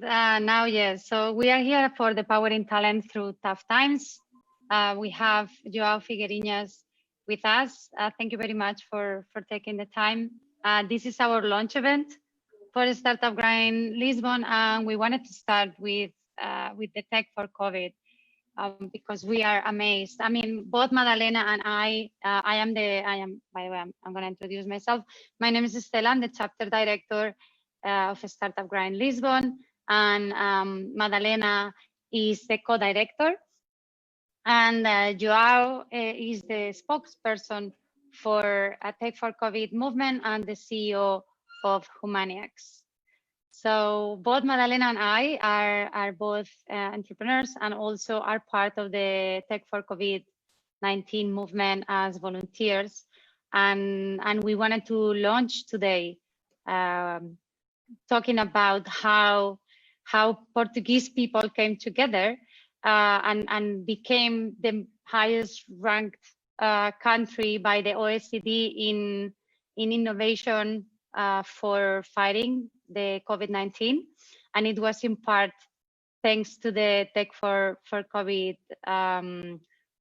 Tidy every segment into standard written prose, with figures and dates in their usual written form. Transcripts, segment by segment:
now, yes. So we are here for the Powering Talent Through Tough Times. We have João Figueirinhas with us. Thank you very much for taking the time. This is our launch event for the Startup Grind Lisbon, and we wanted to start with the tech for COVID because we are amazed. I mean, both Madalena and I am, by the way, I'm going to introduce myself. My name is Estela. I'm the chapter director of Startup Grind Lisbon, and Madalena is the co-director, and João is the spokesperson for Tech for COVID movement and the CEO of Humaniaks. So both Madalena and I are both entrepreneurs and also are part of the Tech for COVID-19 movement as volunteers, and we wanted to launch today talking about how Portuguese people came together and became the highest ranked country by the OECD in innovation for fighting the COVID-19, and it was in part thanks to the Tech for COVID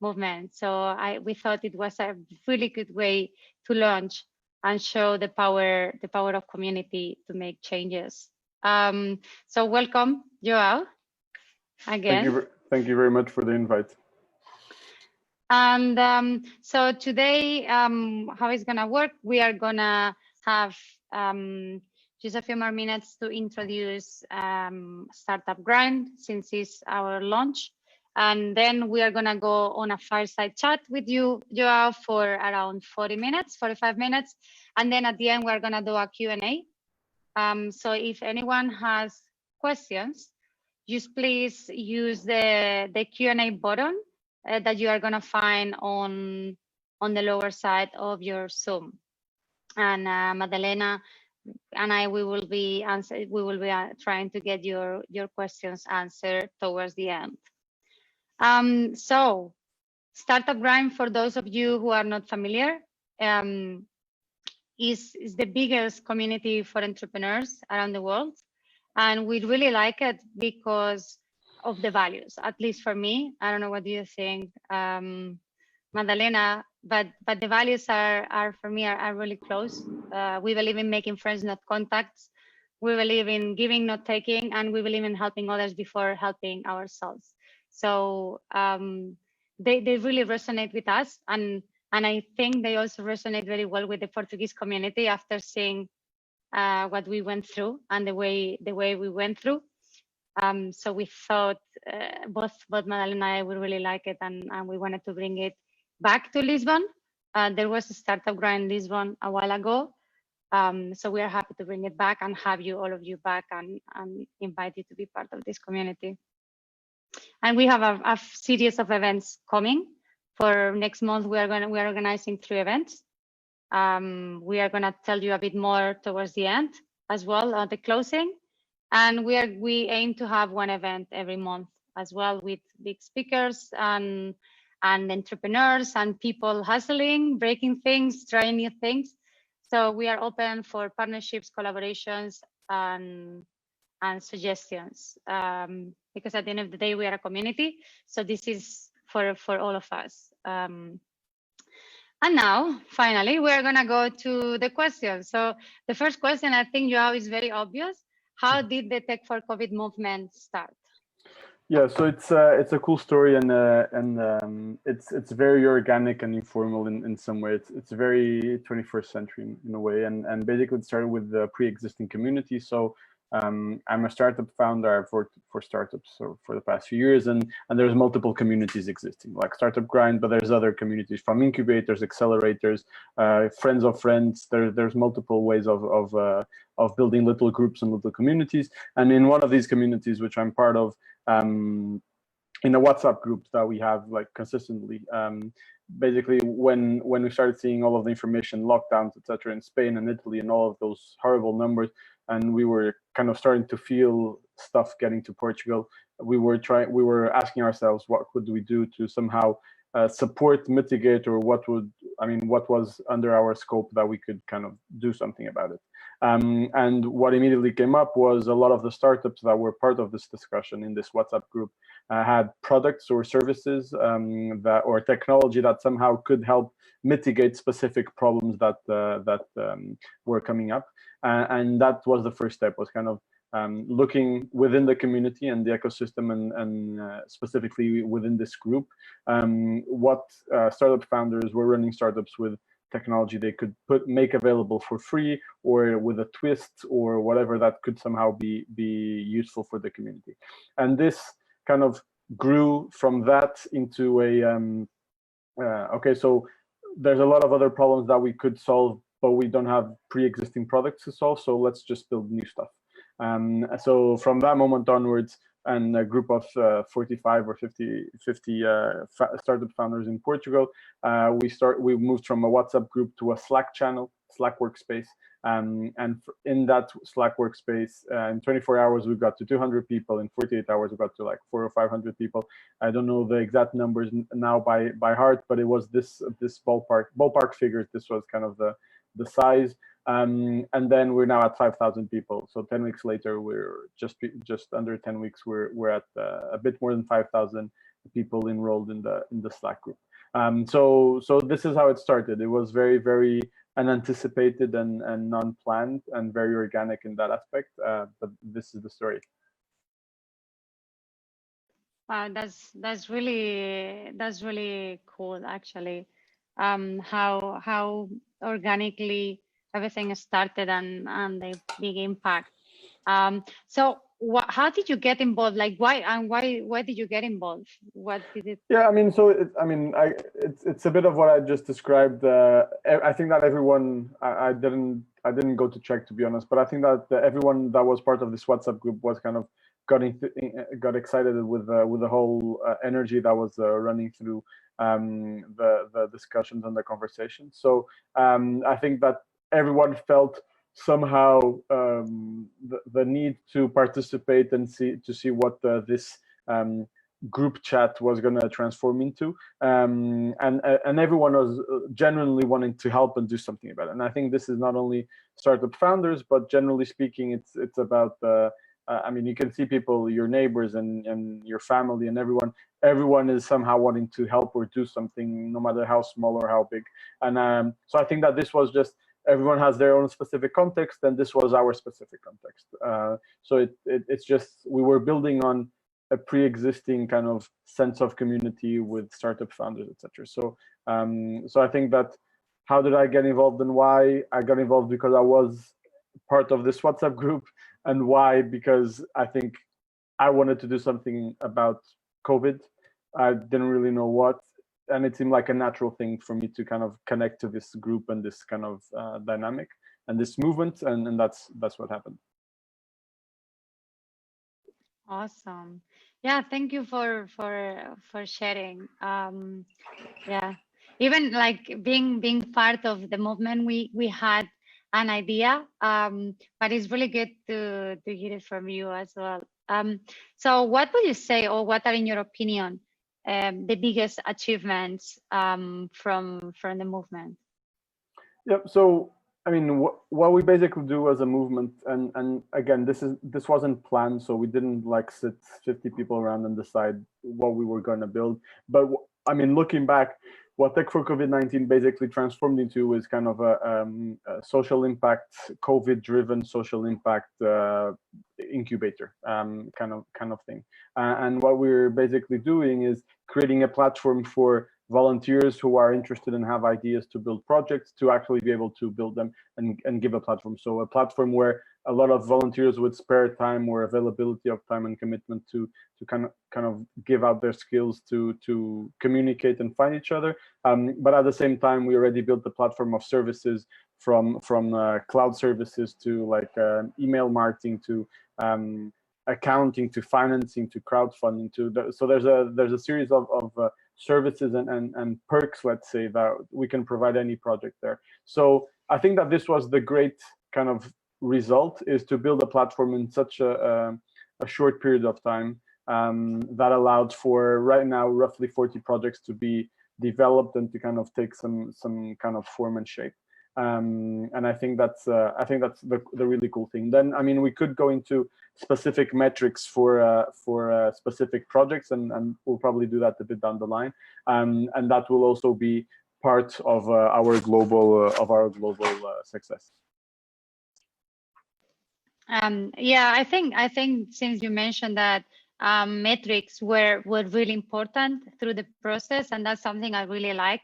movement. So we thought it was a really good way to launch and show the power of community to make changes. So welcome, João, again. Thank you very much for the invite. And so today, how it's gonna work, we are gonna have just a few more minutes to introduce Startup Grind, since it's our launch. And then we are gonna go on a fireside chat with you, João, for around 45 minutes. And then at the end, we're gonna do a Q&A. So if anyone has questions, just please use the Q&A button that you are gonna find on the lower side of your Zoom. And Madalena and I, we will be trying to get your questions answered towards the end. So Startup Grind, for those of you who are not familiar, is the biggest community for entrepreneurs around the world. And we really like it because of the values, at least for me. I don't know what you think, Madalena, but the values are for me are really close. We believe in making friends, not contacts. We believe in giving, not taking, and we believe in helping others before helping ourselves. So they really resonate with us, and I think they also resonate very well with the Portuguese community after seeing what we went through and the way we went through. So we thought both Madalena and I would really like it, and we wanted to bring it back to Lisbon. There was a Startup Grind Lisbon a while ago. So we are happy to bring it back and have all of you back and invite you to be part of this community. And we have a series of events coming for next month. We are organizing 3 events. We are gonna tell you a bit more towards the end as well at the closing. And we aim to have 1 event every month as well, with big speakers and entrepreneurs and people hustling, breaking things, trying new things. So we are open for partnerships, collaborations, and suggestions. Because at the end of the day, we are a community. So this is for all of us. And now, finally, we're gonna go to the questions. So the first question, I think, João, is very obvious. How did the Tech for COVID movement start? Yeah, so it's a cool story, and it's very organic and informal in some way. It's very 21st century in a way, and basically it started with the pre-existing community. So I'm a startup founder. I've worked for startups for the past few years, and there's multiple communities existing, like Startup Grind, but there's other communities from incubators, accelerators, friends of friends. There's multiple ways of building little groups and little communities. And in one of these communities, which I'm part of, in a WhatsApp group that we have like consistently, basically when we started seeing all of the information, lockdowns, etc., in Spain and Italy, and all of those horrible numbers, and we were kind of starting to feel stuff getting to Portugal, we were asking ourselves, what could we do to somehow support, mitigate, or what was under our scope that we could kind of do something about it. And what immediately came up was a lot of the startups that were part of this discussion in this WhatsApp group had products or services or technology that somehow could help mitigate specific problems that were coming up. And that was the first step, was kind of looking within the community and the ecosystem, and specifically within this group, what startup founders were running startups with technology they could make available for free, or with a twist, or whatever that could somehow be useful for the community. And this kind of grew from that into okay, so there's a lot of other problems that we could solve, but we don't have pre-existing products to solve, so let's just build new stuff. So from that moment onwards, and a group of 45 or 50 startup founders in Portugal, we moved from a WhatsApp group to a Slack channel, Slack workspace, and in that Slack workspace, in 24 hours we got to 200 people. In 48 hours we got to like 400 or 500 people. I don't know the exact numbers now by heart, but it was this ballpark figures. This was kind of the size. And then we're now at 5,000 people. So 10 weeks later, we're just under 10 weeks. We're at a bit more than 5,000 people enrolled in the Slack group. So this is how it started. It was very, very unanticipated and non-planned, and very organic in that aspect. But this is the story. Wow, that's really cool, actually. How organically everything started and the big impact. So how did you get involved? Like why did you get involved? What did it? Yeah, I mean, so it's a bit of what I just described. I think that everyone, I didn't go to check, to be honest, but I think that everyone that was part of this WhatsApp group was kind of got excited with the whole energy that was running through the discussions and the conversations. So I think that everyone felt somehow the need to participate and see what this group chat was going to transform into, and everyone was genuinely wanting to help and do something about it. And I think this is not only startup founders, but generally speaking, it's about I mean, you can see people, your neighbors and your family, and everyone is somehow wanting to help or do something, no matter how small or how big. And so I think that this was just, everyone has their own specific context, and this was our specific context. So it's just, we were building on a pre-existing kind of sense of community with startup founders, etc. So I think that, how did I get involved and why? I got involved because I was part of this WhatsApp group. And why? Because I think I wanted to do something about COVID. I didn't really know what, and it seemed like a natural thing for me to kind of connect to this group and this kind of dynamic and this movement, and that's what happened. Awesome. Yeah, thank you for sharing. Yeah, even like being part of the movement, we had an idea, but it's really good to hear it from you as well. So what would you say, or what are, in your opinion, the biggest achievements from the movement? Yep. So I mean, what we basically do as a movement, and again, this wasn't planned, so we didn't like sit 50 people around and decide what we were going to build. But I mean, looking back, what Tech for COVID-19 basically transformed into is kind of a social impact, COVID-driven social impact incubator kind of thing. And what we're basically doing is creating a platform for volunteers who are interested and have ideas to build projects to actually be able to build them and give a platform. So a platform where a lot of volunteers with spare time or availability of time and commitment to kind of give out their skills to communicate and find each other. But at the same time, we already built the platform of services from cloud services to like email marketing to accounting to financing to crowdfunding so there's a series of services and perks, let's say, that we can provide any project there. So I think that this was the great kind of result, is to build a platform in such a short period of time that allowed for right now roughly 40 projects to be developed and to kind of take some kind of form and shape. And I think that's the really cool thing. Then, I mean, we could go into specific metrics for specific projects, and we'll probably do that a bit down the line. And that will also be part of our global success. Yeah, I think since you mentioned that metrics were really important through the process, and that's something I really like,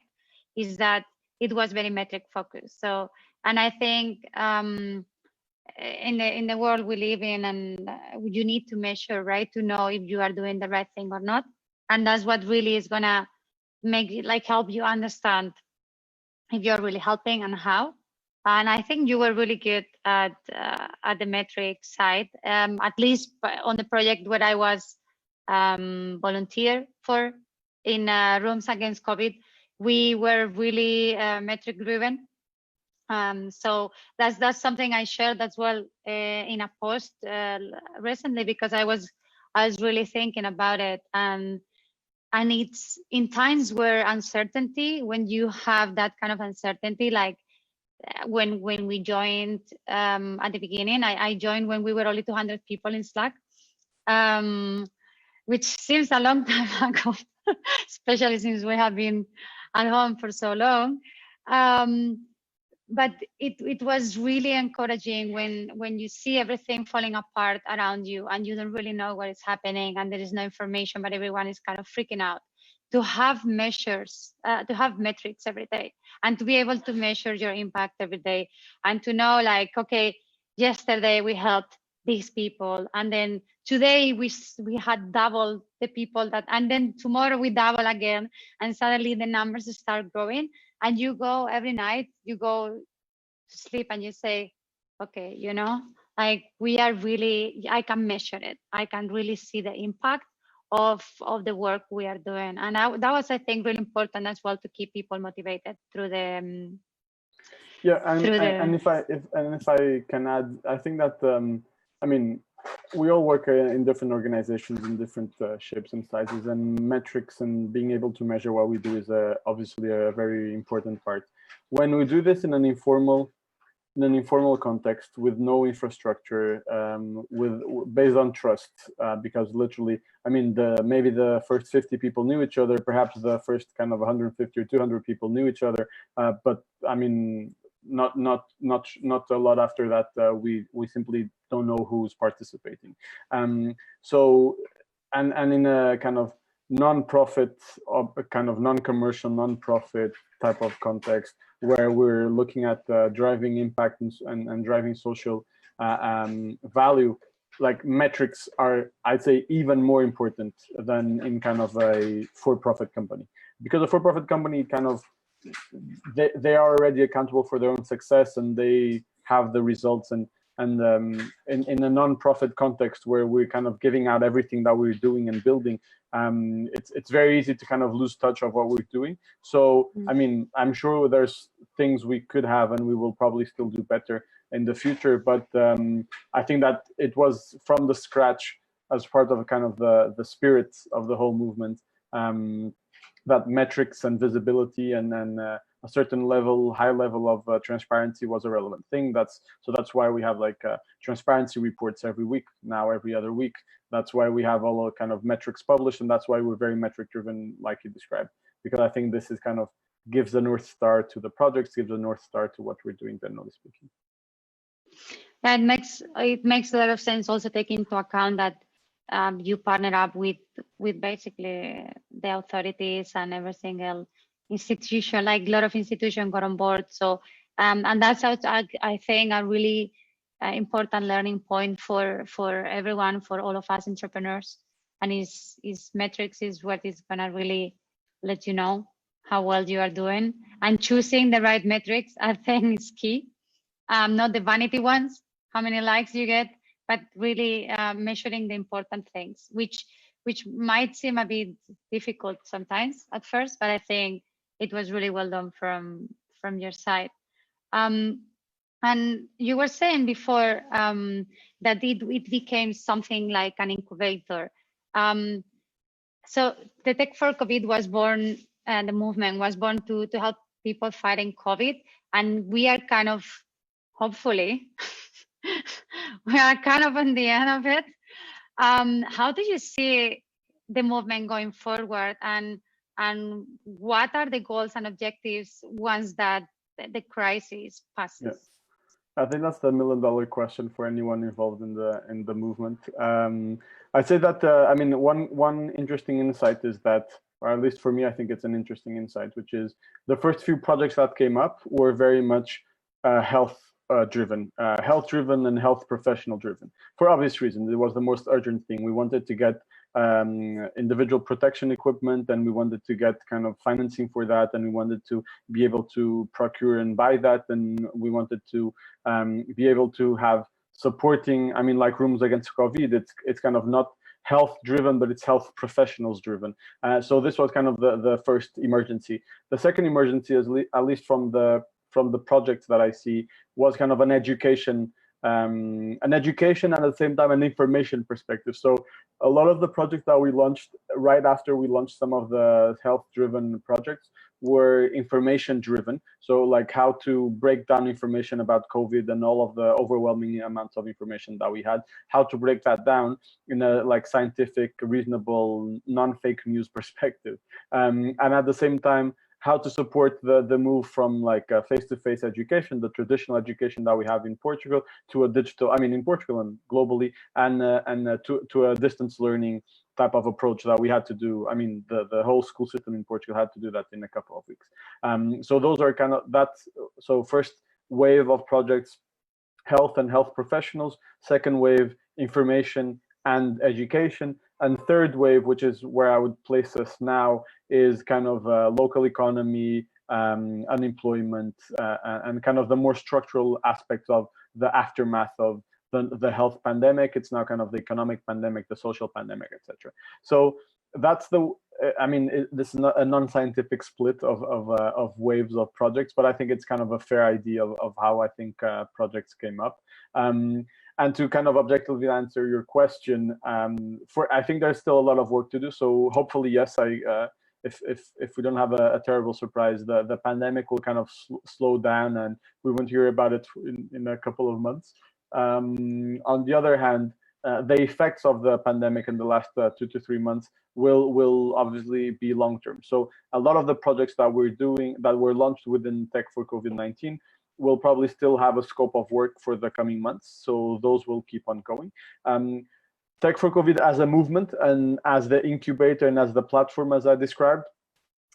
is that it was very metric focused. So, and I think in the world we live in, and you need to measure, right, to know if you are doing the right thing or not. And that's what really is gonna make it, like, help you understand if you're really helping and how. And I think you were really good at the metric side, at least on the project where I was volunteer for in Rooms Against COVID. We were really metric driven. So that's something I shared as well in a post recently, because I was really thinking about it. And it's in times where uncertainty, when you have that kind of uncertainty, like when we joined at the beginning, I joined when we were only 200 people in Slack, which seems a long time ago, especially since we have been at home for so long. But it was really encouraging when you see everything falling apart around you and you don't really know what is happening and there is no information, but everyone is kind of freaking out. To have measures, to have metrics every day, and to be able to measure your impact every day, and to know, like, okay, yesterday we helped these people, and then today we had double the people that, and then tomorrow we double again, and suddenly the numbers start growing, and you go every night, you go to sleep and you say, okay, you know, like, we are really, I can measure it, I can really see the impact of the work we are doing. And that was, I think, really important as well, to keep people motivated through the and if I can add, I think that I mean, we all work in different organizations in different shapes and sizes, and metrics and being able to measure what we do is obviously a very important part. When we do this in an informal context with no infrastructure, based on trust, because literally, I mean, maybe the first 50 people knew each other, perhaps the first kind of 150 or 200 people knew each other, but I mean, not a lot after that. We simply don't know who's participating. So, and in a kind of non-profit, or a kind of non-commercial, non-profit type of context, where we're looking at driving impact and driving social value, like, metrics are, I'd say, even more important than in kind of a for-profit company, because a for-profit company kind of, they are already accountable for their own success, and they have the results, and in a non-profit context where we're kind of giving out everything that we're doing and building, it's very easy to kind of lose touch of what we're doing. So, I mean, I'm sure there's things we could have, and we will probably still do better in the future. But I think that it was from the scratch, as part of kind of the spirit of the whole movement, that metrics and visibility and a certain level, high level of transparency was a relevant thing. That's why we have, like, transparency reports every week now, every other week. That's why we have all kind of metrics published, and that's why we're very metric driven, like you described, because I think this is kind of gives a North Star to the projects, gives a North Star to what we're doing, generally speaking. Yeah, it makes a lot of sense, also taking into account that you partner up with basically the authorities and every single institution, like a lot of institutions got on board. So and that's I think a really important learning point for everyone, for all of us entrepreneurs. And is metrics is what is gonna really let you know how well you are doing, and choosing the right metrics, I think, is key. Not the vanity ones, how many likes you get, but really measuring the important things, which might seem a bit difficult sometimes at first, but I think it was really well done from your side. And you were saying before that it became something like an incubator. So the Tech for COVID was born the movement was born to help people fighting COVID, and we are kind of, hopefully, we are kind of on the end of it. How do you see the movement going forward, and what are the goals and objectives once that the crisis passes? Yeah. I think that's the million-dollar question for anyone involved in the movement. I'd say that I mean, one interesting insight is that, or at least for me, I think it's an interesting insight, which is the first few projects that came up were very much health driven and health professional driven, for obvious reasons. It was the most urgent thing. We wanted to get individual protection equipment, and we wanted to get kind of financing for that, and we wanted to be able to procure and buy that, and we wanted to be able to have supporting, I mean, like rooms against COVID. It's kind of not health driven, but it's health professionals driven. So this was kind of the first emergency. The second emergency, at least from the projects that I see, was kind of an education and at the same time an information perspective. So a lot of the projects that we launched right after we launched some of the health driven projects were information driven. So like how to break down information about COVID and all of the overwhelming amounts of information that we had, how to break that down in a like scientific, reasonable, non-fake news perspective. And at the same time, how to support the move from like face-to-face education, the traditional education that we have in Portugal, to a digital, I mean, in Portugal and globally, and to a distance learning type of approach that we had to do. I mean, the whole school system in Portugal had to do that in a couple of weeks. So those are kind of so first wave of projects, health and health professionals. Second wave, information and education. And third wave, which is where I would place us now, is kind of local economy, unemployment, and kind of the more structural aspects of the aftermath of the health pandemic. It's now kind of the economic pandemic, the social pandemic, etc. So that's I mean, this is not a non-scientific split of waves of projects, but I think it's kind of a fair idea of how I think projects came up. And to kind of objectively answer your question, I think there's still a lot of work to do. So hopefully, yes, if we don't have a terrible surprise, the pandemic will kind of slow down, and we won't hear about it in a couple of months. On the other hand, the effects of the pandemic in the last 2 to 3 months will obviously be long term. So a lot of the projects that we're doing, that were launched within Tech for COVID-19, will probably still have a scope of work for the coming months. So those will keep on going. Tech for COVID as a movement and as the incubator and as the platform, as I described,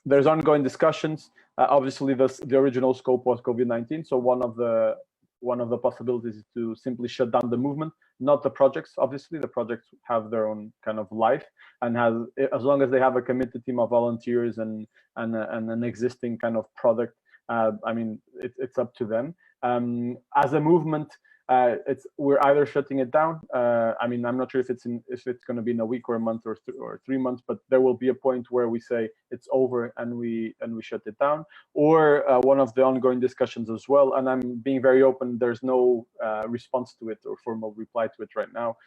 there's ongoing discussions. Obviously, the original scope was COVID-19. So one of the possibilities is to simply shut down the movement, not the projects. Obviously, the projects have their own kind of life, and as long as they have a committed team of volunteers and an existing kind of product, I mean, it's up to them. As a movement, we're either shutting it down. I mean, I'm not sure if it's going to be in a week or a month or 3 months, but there will be a point where we say it's over and we shut it down. Or one of the ongoing discussions as well, and I'm being very open. There's no response to it or formal reply to it right now.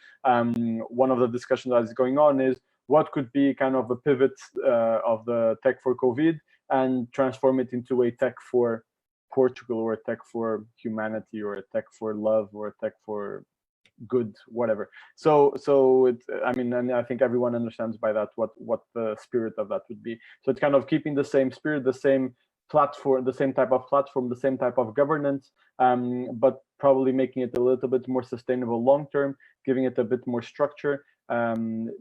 One of the discussions that is going on is what could be kind of a pivot of the Tech for COVID and transform it into a Tech for Portugal, or a Tech for humanity, or a Tech for love, or a Tech for good, whatever. So I mean, and I think everyone understands by that what the spirit of that would be. So it's kind of keeping the same spirit, the same platform, the same type of platform, the same type of governance, but probably making it a little bit more sustainable long term, giving it a bit more structure,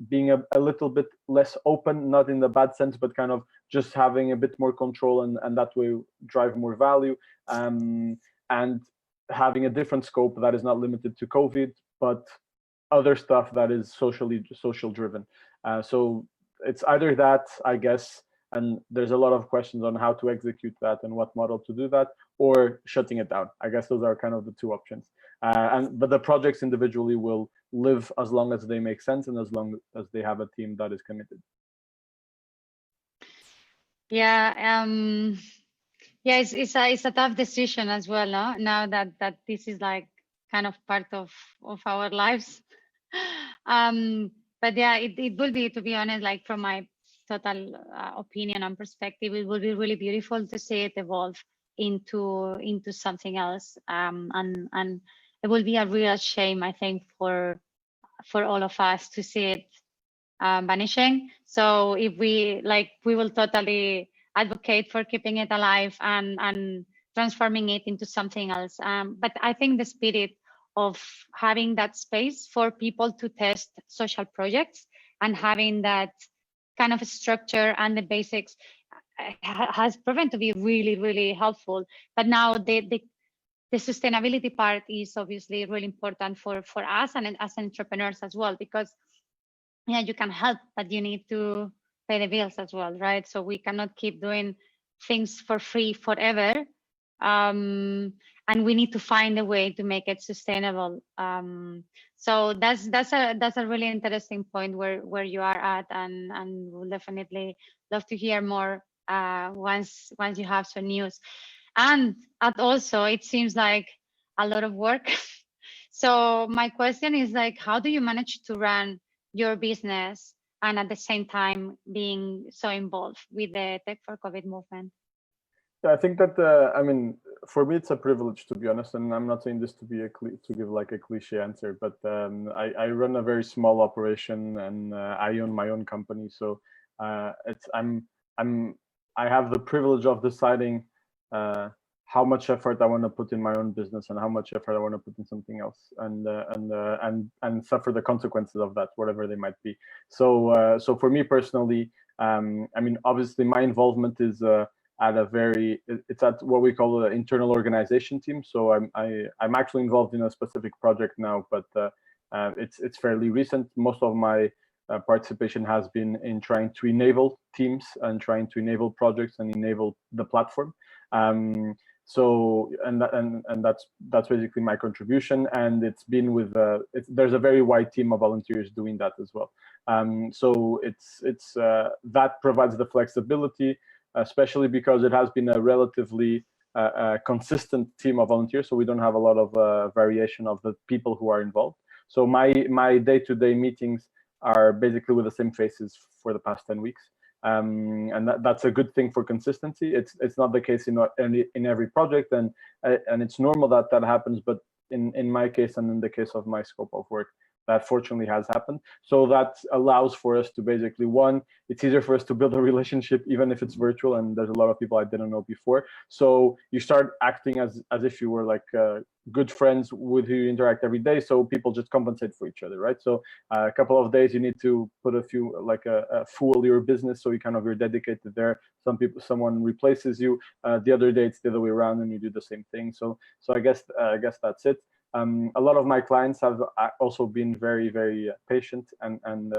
being a little bit less open, not in the bad sense, but kind of just having a bit more control, and that way drive more value, and having a different scope that is not limited to COVID, but other stuff that is social driven. So it's either that, I guess, and there's a lot of questions on how to execute that and what model to do that, or shutting it down. I guess those are kind of the two options. But the projects individually will live as long as they make sense and as long as they have a team that is committed. Yeah, it's a tough decision as well, no? Now that this is like kind of part of our lives. But yeah, it will be, to be honest, like from my total opinion and perspective, it will be really beautiful to see it evolve into something else. And it will be a real shame, I think, for all of us to see it vanishing. So if we will totally advocate for keeping it alive and transforming it into something else. But I think the spirit of having that space for people to test social projects and having that kind of structure and the basics has proven to be really, really helpful. But now the sustainability part is obviously really important for us and as entrepreneurs as well, because yeah, you can help, but you need to pay the bills as well, right? So we cannot keep doing things for free forever. And we need to find a way to make it sustainable. So that's a really interesting point where you are at, and we'll definitely love to hear more once you have some news. And also, it seems like a lot of work. So my question is like, how do you manage to run your business and at the same time being so involved with the Tech for COVID movement? Yeah, I think that I mean, for me, it's a privilege, to be honest, and I'm not saying this to be to give like a cliche answer, but I run a very small operation and I own my own company, so I have the privilege of deciding how much effort I want to put in my own business and how much effort I want to put in something else, and suffer the consequences of that, whatever they might be. So so for me personally, I mean, obviously my involvement is it's at what we call the internal organization team. So I'm actually involved in a specific project now, but it's fairly recent. Most of my participation has been in trying to enable teams and trying to enable projects and enable the platform. So and that's basically my contribution, and it's been with there's a very wide team of volunteers doing that as well. So it's that provides the flexibility, especially because it has been a relatively consistent team of volunteers, so we don't have a lot of variation of the people who are involved. So my day-to-day meetings are basically with the same faces for the past 10 weeks. And that's a good thing for consistency. It's not the case in every project, and it's normal that happens. But in my case and in the case of my scope of work, that fortunately has happened. So that allows for us to basically, one, it's easier for us to build a relationship, even if it's virtual, and there's a lot of people I didn't know before. So you start acting as if you were like good friends with who you interact every day. So people just compensate for each other, right? So a couple of days you need to put a few, like a fuel your business, so you're dedicated there. Someone replaces you. The other day it's the other way around, and you do the same thing. So I guess that's it. A lot of my clients have also been very, very patient and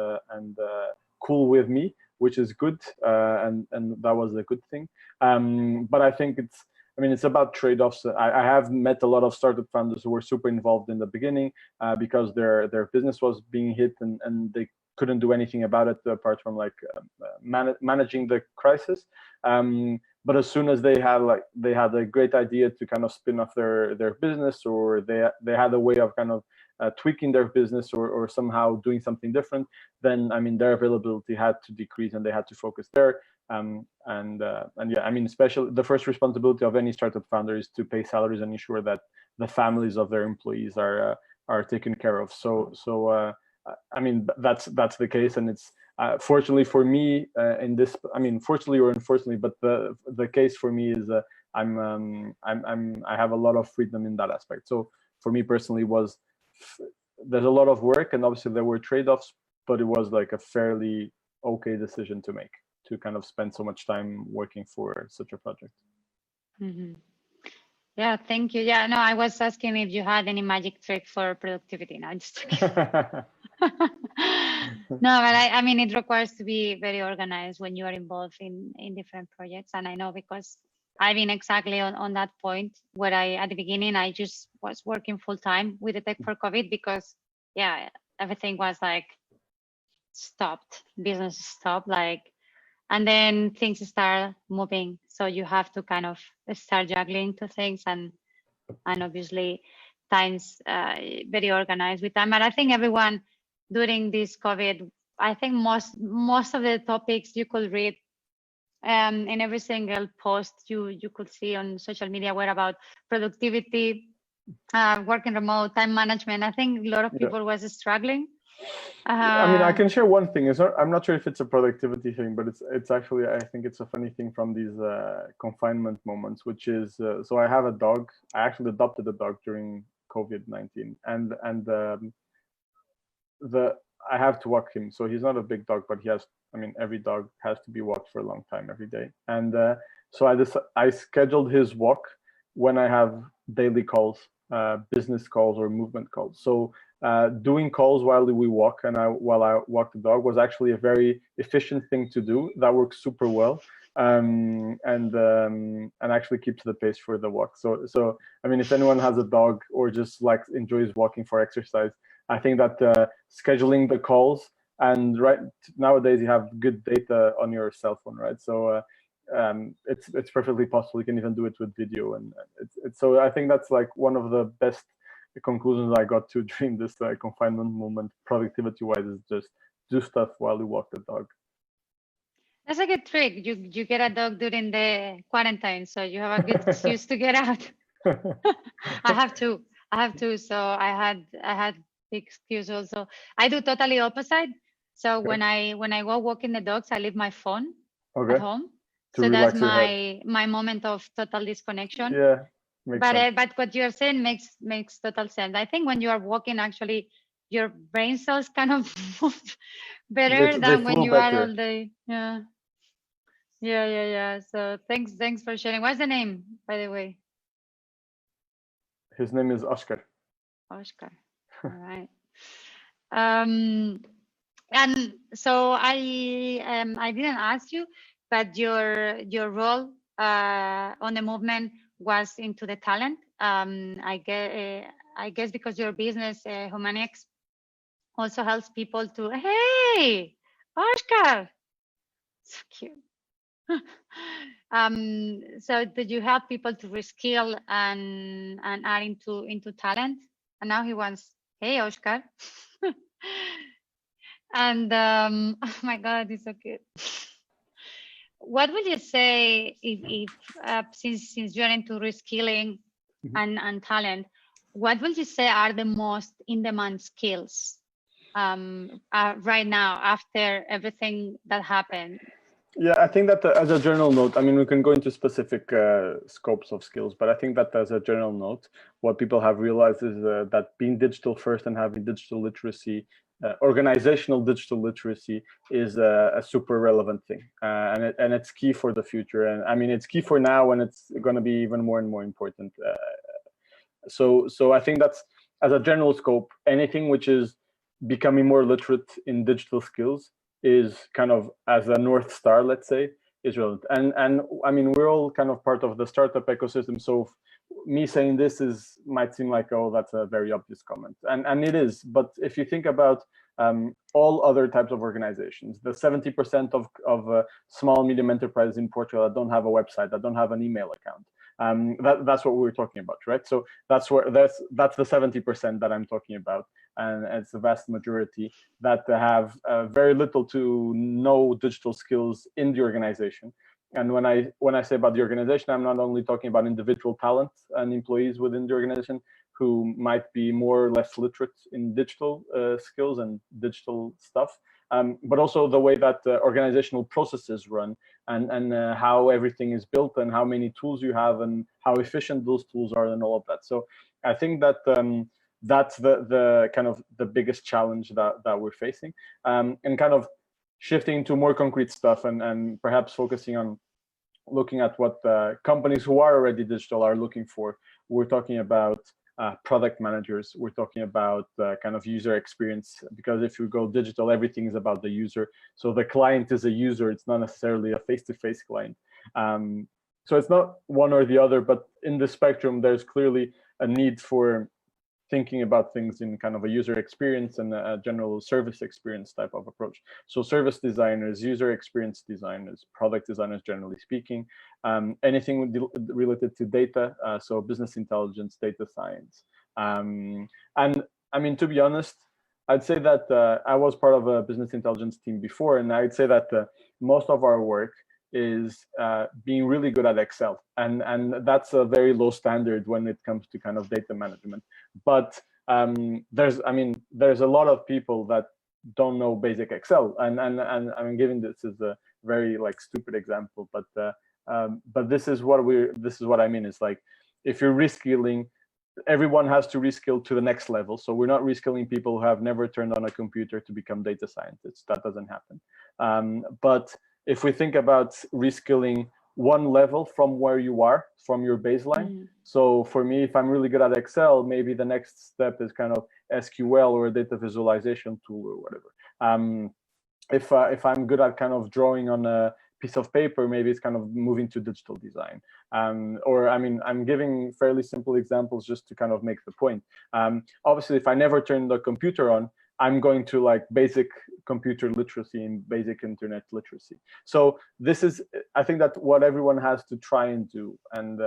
cool with me, which is good, and that was a good thing. But I think it's about trade-offs. I have met a lot of startup founders who were super involved in the beginning because their business was being hit, and they couldn't do anything about it apart from managing the crisis. But as soon as they had a great idea to kind of spin off their business, or they had a way of kind of tweaking their business or somehow doing something different, then their availability had to decrease and they had to focus there. And yeah, especially the first responsibility of any startup founder is to pay salaries and ensure that the families of their employees are taken care of. So that's the case, and it's fortunately for me in this. Fortunately or unfortunately, but the case for me is I have a lot of freedom in that aspect. So for me personally, there's a lot of work, and obviously there were trade-offs, but it was like a fairly okay decision to make, to kind of spend so much time working for such a project. Mm-hmm. Yeah, thank you. Yeah, no, I was asking if you had any magic trick for productivity. No, just no, but it requires to be very organized when you are involved in different projects. And I know, because I've been exactly on that point where at the beginning, I just was working full time with the Tech for COVID, because yeah, everything was like stopped, business stopped, and then things start moving. So you have to kind of start juggling two things, and obviously times very organized with time. But I think everyone during this COVID I think most of the topics you could read in every single post you could see on social media were about productivity, working remote, time management. I think a lot of people was struggling. I mean, I can share one thing. I'm not sure if it's a productivity thing, but it's actually, I think it's a funny thing from these confinement moments, which is, so I have a dog. I actually adopted a dog during COVID-19, and I have to walk him. So he's not a big dog, but he has, I mean, every dog has to be walked for a long time every day. And so I scheduled his walk when I have daily calls, business calls or movement calls. So doing calls while we walk and while I walk the dog was actually a very efficient thing to do. That works super well. And actually keeps the pace for the walk. So I mean, if anyone has a dog or just like enjoys walking for exercise, I think that scheduling the calls, and right nowadays you have good data on your cell phone, right? So it's perfectly possible. You can even do it with video, and it's so I think that's like one of the best conclusions I got to during this confinement moment, productivity wise, is just do stuff while you walk the dog. That's a good trick. You get a dog during the quarantine, so you have a good excuse to get out. I have two. So I had big excuse also. I do totally opposite. So when I go walking the dogs, I leave my phone at home. To so that's relax your head. my moment of total disconnection. Yeah, makes sense. But what you're saying makes total sense. I think when you are walking, actually, your brain cells kind of move better than when you are all day. Yeah. So thanks for sharing. What's the name, by the way? His name is Oscar. Oscar. All right. And so I didn't ask you, but your role on the movement was into the talent. I guess because your business, Humaniaks, also helps people to, hey, Oscar, so cute. So did you help people to reskill and add into talent? And now he wants, hey, Oscar. And oh my God, it's so cute. What would you say if since you're into reskilling and talent, what would you say are the most in-demand skills right now after everything that happened? Yeah, I think that as a general note, I mean, we can go into specific scopes of skills, but I think that as a general note, what people have realized is that being digital first and having digital literacy, organizational digital literacy, is a super relevant thing, and it's key for the future. And I mean, it's key for now, and it's going to be even more and more important. So I think that's, as a general scope, anything which is becoming more literate in digital skills is kind of, as a North Star, let's say, is relevant. And I mean, we're all kind of part of the startup ecosystem. So me saying this might seem like, oh, that's a very obvious comment. And it is. But if you think about all other types of organizations, the 70% of small, medium enterprises in Portugal that don't have a website, that don't have an email account, that's what we were talking about, right? So that's the 70% that I'm talking about, and it's the vast majority that have very little to no digital skills in the organization. And when I say about the organization, I'm not only talking about individual talent and employees within the organization who might be more or less literate in digital skills and digital stuff, but also the way that organizational processes run, and how everything is built, and how many tools you have, and how efficient those tools are, and all of that. So I think that that's the kind of the biggest challenge that we're facing, and kind of shifting to more concrete stuff, and perhaps focusing on looking at what companies who are already digital are looking for. We're talking about product managers. We're talking about kind of user experience, because if you go digital, everything is about the user. So the client is a user. It's not necessarily a face-to-face client. So it's not one or the other, but in the spectrum, there's clearly a need for thinking about things in kind of a user experience and a general service experience type of approach. So service designers, user experience designers, product designers, generally speaking, anything related to data, so business intelligence, data science. And I mean, to be honest, I'd say that I was part of a business intelligence team before, and I'd say that most of our work is being really good at Excel, and that's a very low standard when it comes to kind of data management. But there's a lot of people that don't know basic Excel, and I'm giving this as a very like stupid example, but this is what I mean. It's like if you're reskilling, everyone has to reskill to the next level. So we're not reskilling people who have never turned on a computer to become data scientists. That doesn't happen. But if we think about reskilling one level from where you are, from your baseline. So for me, if I'm really good at Excel, maybe the next step is kind of SQL or a data visualization tool or whatever. If I'm good at kind of drawing on a piece of paper, maybe it's kind of moving to digital design. Or I mean, I'm giving fairly simple examples just to kind of make the point. Obviously, if I never turn the computer on, I'm going to like basic computer literacy and basic internet literacy. So this is, I think that what everyone has to try and do, and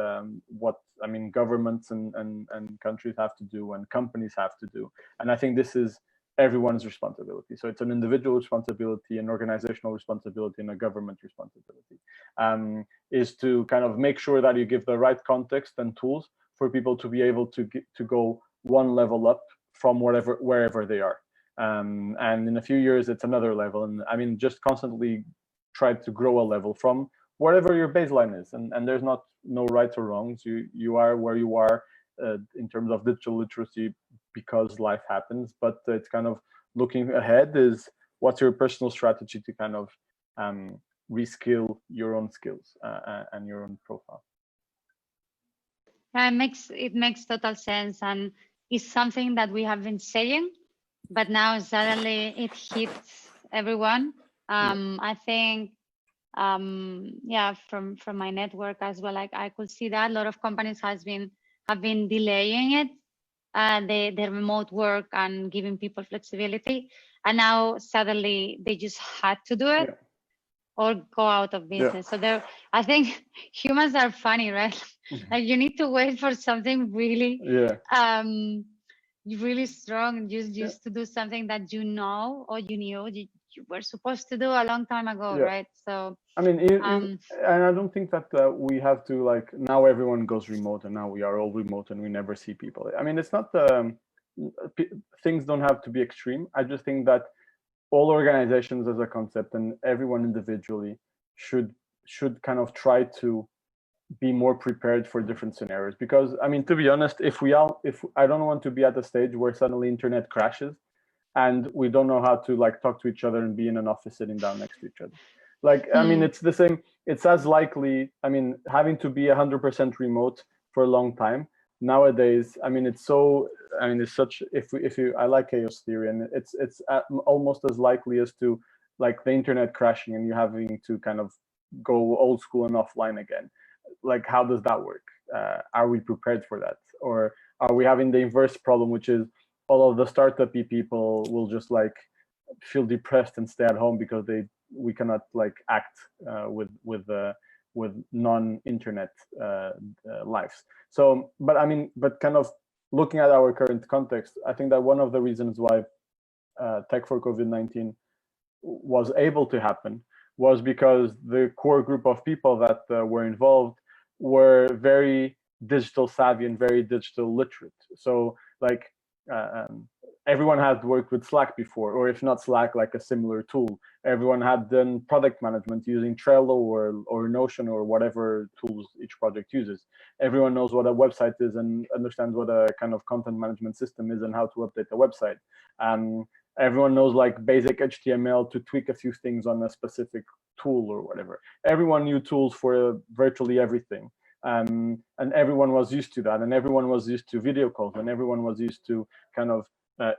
what I mean, governments and countries have to do, and companies have to do. And I think this is everyone's responsibility. So it's an individual responsibility, an organizational responsibility, and a government responsibility, is to kind of make sure that you give the right context and tools for people to be able to go one level up from wherever they are. And in a few years, it's another level. And I mean, just constantly try to grow a level from wherever your baseline is. And there's no rights or wrongs. You are where you are in terms of digital literacy because life happens. But it's kind of looking ahead is what's your personal strategy to kind of reskill your own skills and your own profile. Yeah, it makes total sense, and it's something that we have been saying, but now suddenly it hits everyone. I think, yeah, from my network as well, like I could see that a lot of companies have been delaying it, the remote work and giving people flexibility, and now suddenly they just had to do it. Yeah. Or go out of business. So I think humans are funny, right? Like you need to wait for something really, really strong, just to do something that you know or you knew you were supposed to do a long time ago, right? So I mean, and I don't think that we have to like now everyone goes remote and now we are all remote and we never see people. I mean, it's not things don't have to be extreme. I just think that all organizations as a concept and everyone individually should kind of try to be more prepared for different scenarios. Because I mean, to be honest, if I don't want to be at a stage where suddenly internet crashes and we don't know how to like talk to each other and be in an office sitting down next to each other. Like, I mean, it's the same. It's as likely, I mean, having to be 100% remote for a long time nowadays. I mean, it's such, I like chaos theory, and it's almost as likely as to like the internet crashing and you having to kind of go old school and offline again. Like, how does that work? Are we prepared for that? Or are we having the inverse problem, which is all of the startup-y people will just like feel depressed and stay at home because we cannot like act with non-internet lives. So, but I mean, but kind of looking at our current context, I think that one of the reasons why Tech for COVID-19 was able to happen was because the core group of people that were involved were very digital savvy and very digital literate. So like everyone had worked with Slack before, or if not Slack, like a similar tool. Everyone had done product management using Trello or Notion or whatever tools each project uses. Everyone knows what a website is and understands what a kind of content management system is and how to update the website. Everyone knows like basic HTML to tweak a few things on a specific tool or whatever. Everyone knew tools for virtually everything. And everyone was used to that, and everyone was used to video calls, and everyone was used to kind of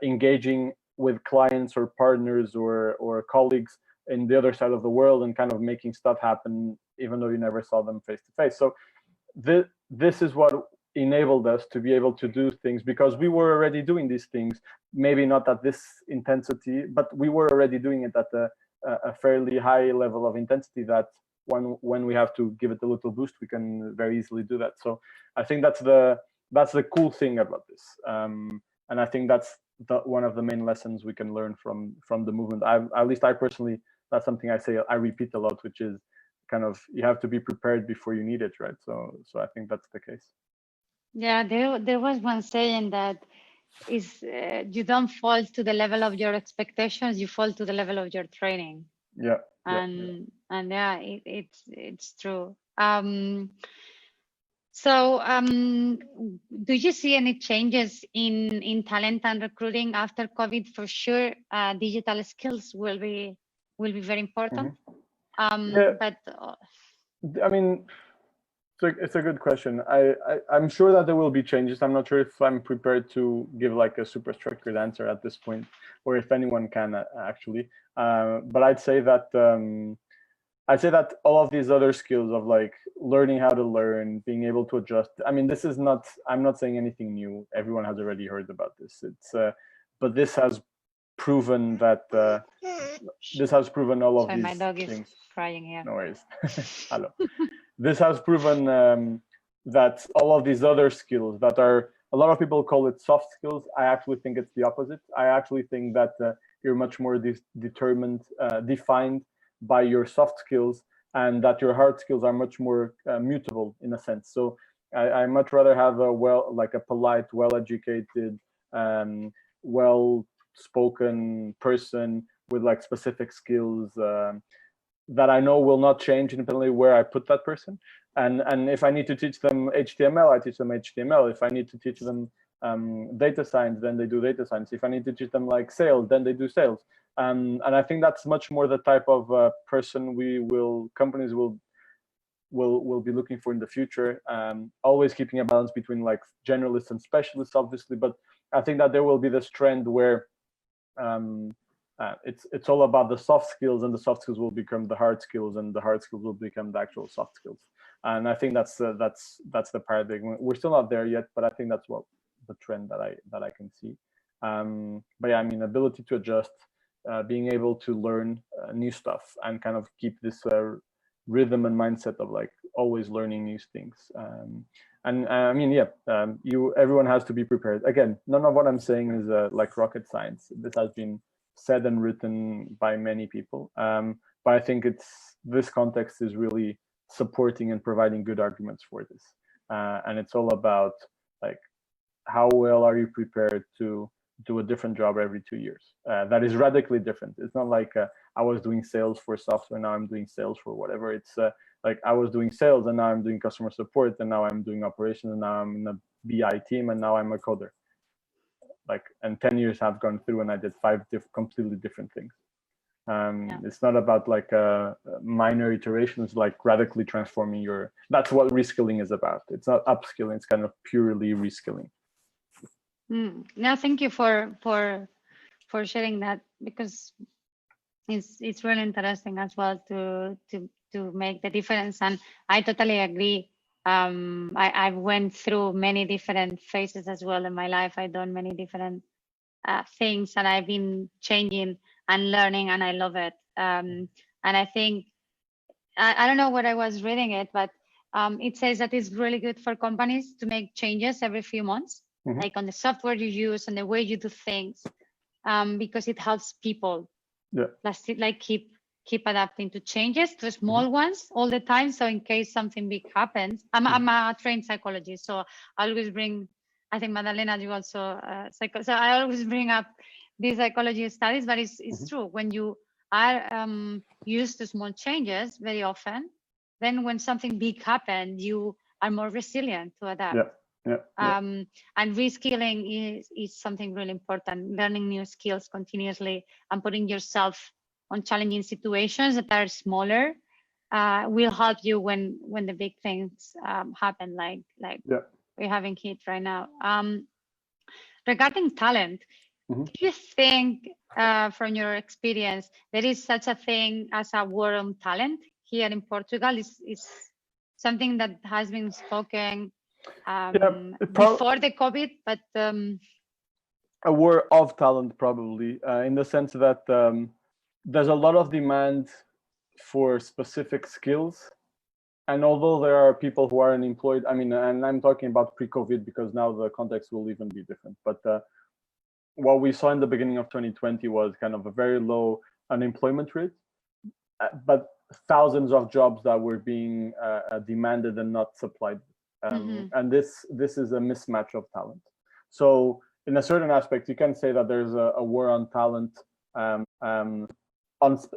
engaging with clients or partners or colleagues in the other side of the world and kind of making stuff happen, even though you never saw them face to face. So this is what enabled us to be able to do things, because we were already doing these things, maybe not at this intensity, but we were already doing it at a fairly high level of intensity that when we have to give it a little boost, we can very easily do that. So I think that's the cool thing about this. And I think that's one of the main lessons we can learn from the movement. At least I personally, that's something I repeat a lot, which is kind of, you have to be prepared before you need it, right? So I think that's the case. Yeah, there was one saying that is you don't fall to the level of your expectations, you fall to the level of your training. Yeah. And yeah, it's true. So do you see any changes in talent and recruiting after COVID? For sure, digital skills will be very important. Yeah. But I mean, it's a good question. I'm sure that there will be changes. I'm not sure if I'm prepared to give like a super structured answer at this point, or if anyone can actually. But I'd say that all of these other skills of like learning how to learn, being able to adjust. I mean, this is not. I'm not saying anything new. Everyone has already heard about this. But this has proven that all of sorry, these my dog things. is crying here. No worries. Hello. This has proven that all of these other skills that are, a lot of people call it soft skills. I actually think it's the opposite. I actually think that you're much more defined by your soft skills, and that your hard skills are much more mutable in a sense. So I much rather have a polite, well-educated, well-spoken person with like specific skills that I know will not change independently where I put that person. And if I need to teach them HTML, I teach them HTML. If I need to teach them data science, then they do data science. If I need to teach them like sales, then they do sales. And I think that's much more the type of person companies will be looking for in the future. Always keeping a balance between like generalists and specialists, obviously. But I think that there will be this trend where it's all about the soft skills, and the soft skills will become the hard skills, and the hard skills will become the actual soft skills. And I think that's the paradigm. We're still not there yet, but I think that's what the trend that I can see. But yeah, I mean, ability to adjust, being able to learn new stuff, and kind of keep this rhythm and mindset of like always learning new things. And I mean, yeah, everyone has to be prepared. Again, none of what I'm saying is like rocket science. This has been said and written by many people, but I think this context is really supporting and providing good arguments for this, and it's all about like how well are you prepared to do a different job every 2 years that is radically different. It's not like I was doing sales for software, now I'm doing sales for whatever. It's like I was doing sales and now I'm doing customer support, and now I'm doing operations, and now I'm in a BI team, and now I'm a coder. Like, and 10 years have gone through, and I did 5 completely different things. It's not about like minor iterations, like radically transforming that's what reskilling is about. It's not upskilling, it's kind of purely reskilling. No, thank you for sharing that, because it's really interesting as well to make the difference. And I totally agree. I've went through many different phases as well in my life. I've done many different things, and I've been changing and learning, and I love it. And I think, I don't know where I was reading it, but it says that it's really good for companies to make changes every few months, like on the software you use and the way you do things, because it helps people. Yeah. Like keep adapting to changes, to small ones all the time. So in case something big happens, I'm a trained psychologist, so I always bring, I think Madalena, you also so I always bring up these psychology studies, but it's true. When you are used to small changes very often, then when something big happens, you are more resilient to adapt. And reskilling is something really important. Learning new skills continuously and putting yourself on challenging situations that are smaller will help you when the big things happen, like we're having hit right now. Regarding talent, do you think, from your experience, there is such a thing as a war on talent here in Portugal? Is something that has been spoken before the COVID, but a war of talent, probably, in the sense that there's a lot of demand for specific skills, and although there are people who are unemployed, I mean, and I'm talking about pre-COVID because now the context will even be different, but what we saw in the beginning of 2020 was kind of a very low unemployment rate, but thousands of jobs that were being demanded and not supplied. And this is a mismatch of talent. So in a certain aspect, you can say that there's a war on talent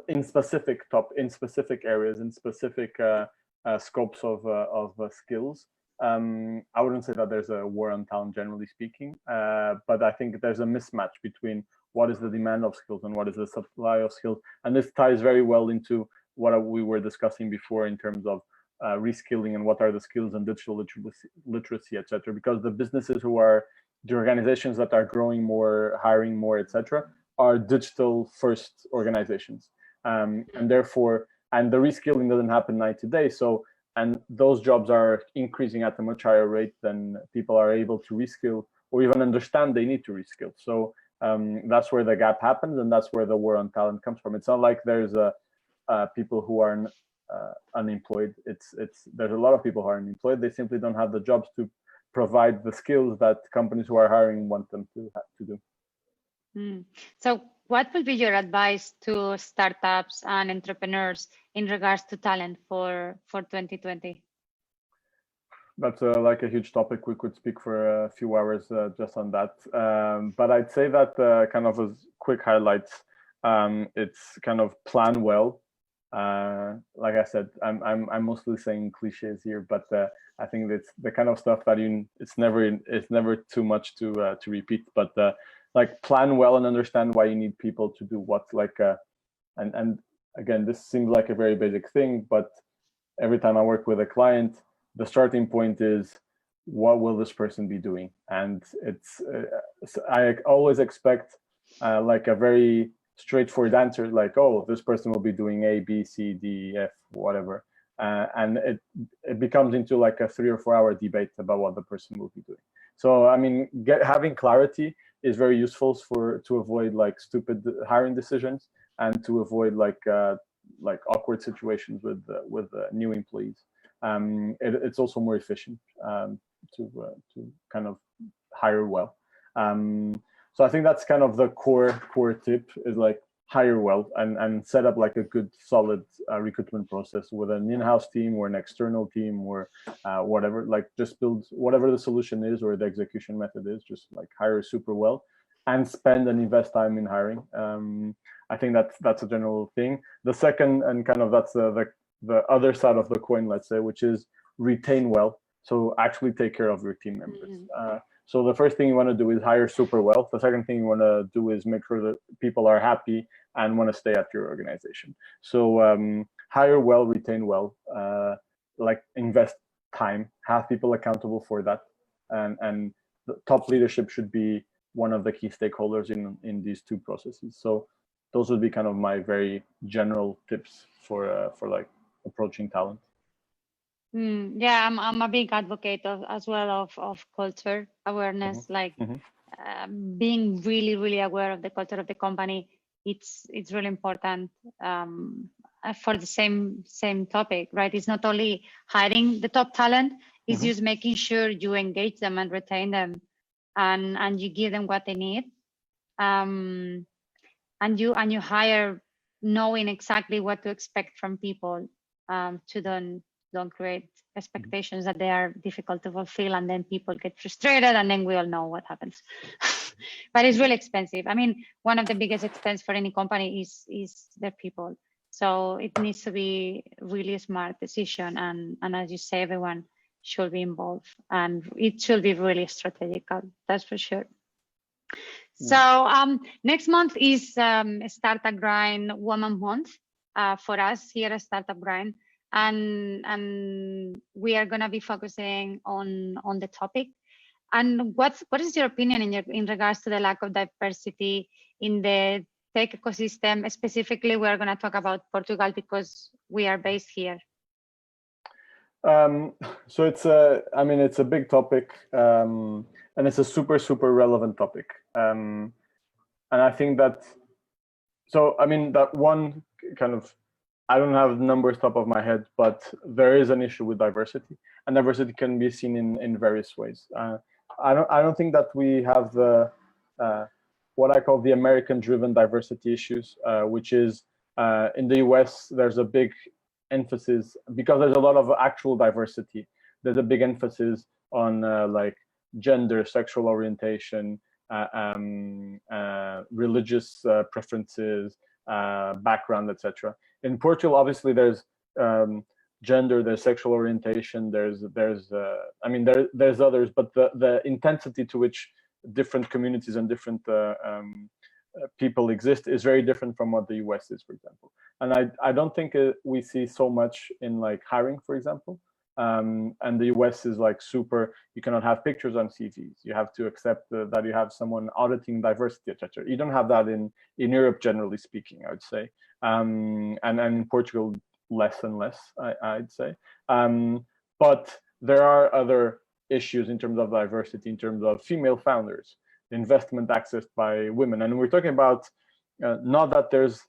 in specific areas, in specific scopes of skills. I wouldn't say that there's a war on talent, generally speaking, but I think there's a mismatch between what is the demand of skills and what is the supply of skills. And this ties very well into what we were discussing before in terms of reskilling and what are the skills and digital literacy, etc. Because the businesses the organizations that are growing more, hiring more, etc., are digital first organizations. And therefore, and the reskilling doesn't happen night to day. So, and those jobs are increasing at a much higher rate than people are able to reskill or even understand they need to reskill. So that's where the gap happens, and that's where the war on talent comes from. It's not like there's people who are unemployed. There's a lot of people who are unemployed. They simply don't have the jobs to provide the skills that companies who are hiring want them to do. So what will be your advice to startups and entrepreneurs in regards to talent for 2020? That's like a huge topic. We could speak for a few hours just on that. But I'd say that kind of as quick highlights, it's kind of plan well. Like I said, I'm mostly saying cliches here, but I think it's the kind of stuff that it's never too much to repeat. But like plan well and understand why you need people to do what. Like and again, this seems like a very basic thing, but every time I work with a client, the starting point is, what will this person be doing? And it's I always expect like a very straightforward answer, like, oh, this person will be doing A, B, C, D, F, whatever, and it becomes into like a 3 or 4 hour debate about what the person will be doing. So I mean, having clarity is very useful to avoid like stupid hiring decisions and to avoid like awkward situations with new employees. It's also more efficient to kind of hire well. So I think that's kind of the core tip, is like hire well and set up like a good solid recruitment process with an in-house team or an external team or whatever. Like just build whatever the solution is or the execution method is, just like hire super well and spend and invest time in hiring. I think that's a general thing. The second, and kind of that's the other side of the coin, let's say, which is retain well. So actually take care of your team members. So the first thing you want to do is hire super well. The second thing you want to do is make sure that people are happy and want to stay at your organization. So hire well, retain well, like invest time, have people accountable for that. And the top leadership should be one of the key stakeholders in these two processes. So those would be kind of my very general tips for like approaching talent. Yeah, I'm a big advocate as well of culture awareness, like being really aware of the culture of the company. It's really important for the same topic, right? It's not only hiring the top talent, it's just making sure you engage them and retain them, and you give them what they need, and you hire knowing exactly what to expect from people, to don't create expectations that they are difficult to fulfill, and then people get frustrated, and then we all know what happens. But it's really expensive. I mean, one of the biggest expense for any company is their people. So it needs to be really a smart decision, and as you say, everyone should be involved, and it should be really strategical. That's for sure. So next month is Startup Grind Woman Month for us here at Startup Grind. And we are going to be focusing on the topic. And what is your opinion in regards to the lack of diversity in the tech ecosystem? Specifically, we are going to talk about Portugal because we are based here. So it's a big topic, and it's a super relevant topic. And I think that, that one kind of, I don't have the numbers top of my head, but there is an issue with diversity, and diversity can be seen in various ways. I don't think that we have what I call the American-driven diversity issues, which is in the US, there's a big emphasis, because there's a lot of actual diversity, there's a big emphasis on like gender, sexual orientation, religious preferences, background, etc. In Portugal, obviously, there's gender, there's sexual orientation, there's others, but the intensity to which different communities and different people exist is very different from what the US is, for example. And I don't think we see so much in like hiring, for example. And the US is like super, you cannot have pictures on CVs. You have to accept that you have someone auditing diversity, etc. You don't have that in Europe, generally speaking, I would say. And in Portugal, less and less, I'd say. But there are other issues in terms of diversity, in terms of female founders, investment accessed by women. And we're talking about not that there's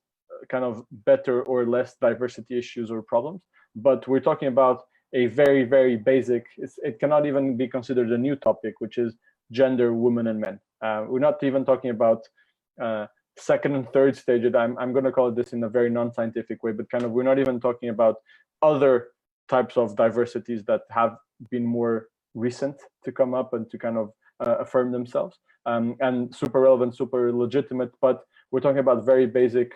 kind of better or less diversity issues or problems, but we're talking about a very, very basic, it cannot even be considered a new topic, which is gender, women and men. We're not even talking about second and third stage. I'm going to call it this in a very non-scientific way, but kind of, we're not even talking about other types of diversities that have been more recent to come up and to kind of affirm themselves, and super relevant, super legitimate. But we're talking about very basic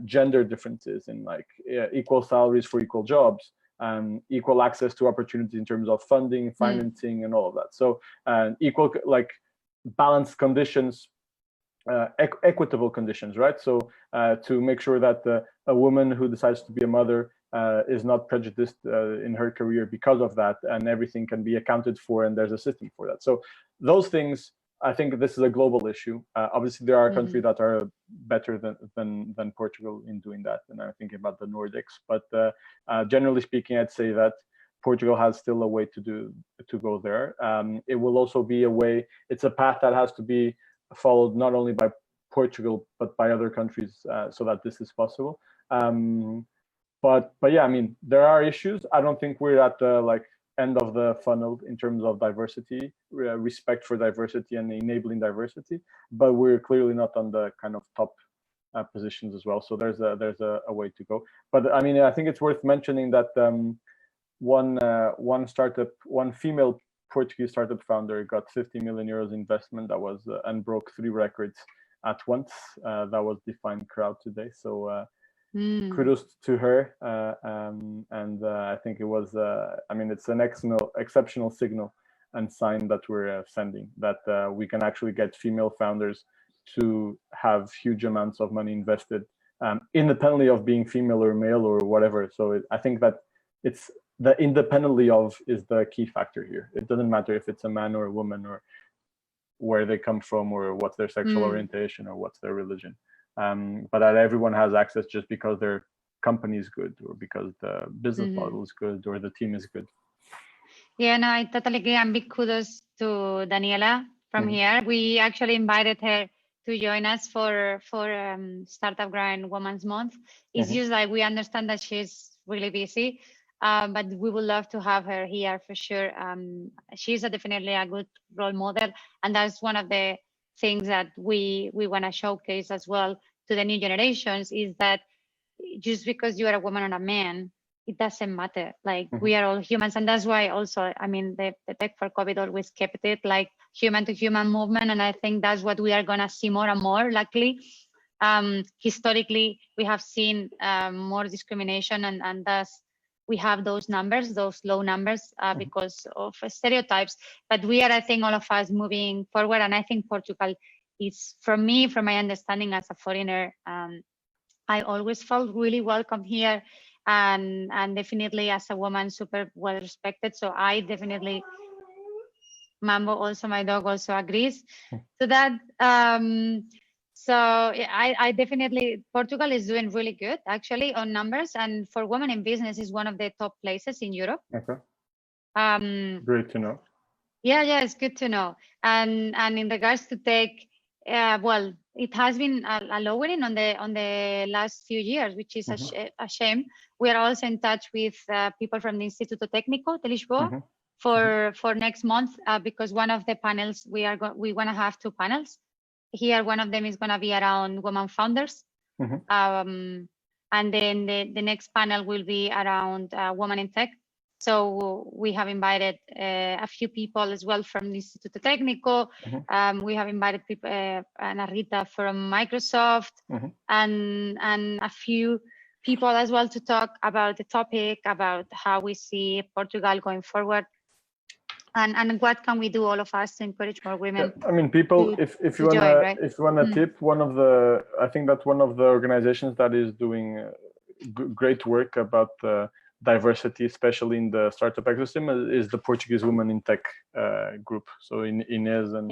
gender differences in like equal salaries for equal jobs, equal access to opportunities in terms of funding, financing, and all of that. So equal, like balanced conditions, equitable conditions, right? So to make sure that a woman who decides to be a mother is not prejudiced in her career because of that, and everything can be accounted for, and there's a system for that. So those things, I think this is a global issue. Obviously, there are countries that are better than Portugal in doing that, and I'm thinking about the Nordics. But generally speaking, I'd say that Portugal has still a way to go there. It will also be a way. It's a path that has to be followed not only by Portugal but by other countries, so that this is possible. But yeah, I mean, there are issues. I don't think we're at the like end of the funnel in terms of diversity, respect for diversity and enabling diversity, but we're clearly not on the kind of top positions as well. So there's a way to go. But I mean, I think it's worth mentioning that one female Portuguese startup founder got 50 million euros investment that was and broke 3 records at once. That was Define Crowd today. So kudos to her, and I think it was. I mean, it's an exceptional signal and sign that we're sending, that we can actually get female founders to have huge amounts of money invested, independently of being female or male or whatever. So I think that it's the independently of is the key factor here. It doesn't matter if it's a man or a woman or where they come from or what's their sexual orientation or what's their religion. But that everyone has access just because their company is good or because the business model is good or the team is good. Yeah, no, I totally agree. And big kudos to Daniela from here. We actually invited her to join us for Startup Grind Women's Month. It's just like we understand that she's really busy, but we would love to have her here for sure. She's definitely a good role model, and that's one of the things that we want to showcase as well to the new generations, is that just because you are a woman or a man, it doesn't matter. Like we are all humans, and that's why also, I mean, the Tech for COVID always kept it like human to human movement, and I think that's what we are gonna see more and more. Luckily, historically, we have seen more discrimination, and thus we have those numbers, those low numbers, because of stereotypes. But we are, I think, all of us moving forward, and I think Portugal is, from my understanding as a foreigner, I always felt really welcome here, and definitely as a woman, super well respected. So I definitely, Mambo also, my dog, also agrees to that. So I definitely, Portugal is doing really good actually on numbers, and for women in business is one of the top places in Europe. Okay. Great to know. Yeah, it's good to know. And in regards to tech, well, it has been a lowering on the last few years, which is a shame. We are also in touch with people from the Instituto Técnico de Lisboa for next month, because one of the panels we want to have 2 panels. here, one of them is going to be around women founders. And then the next panel will be around women in tech. So we have invited a few people as well from the Instituto Técnico. We have invited people, Ana Rita from Microsoft, and a few people as well to talk about the topic, about how we see Portugal going forward, and what can we do, all of us, to encourage more women. I mean, people, if you wanna tip, I think that one of the organizations that is doing great work about diversity, especially in the startup ecosystem, is the Portuguese Women in Tech group. So Inês and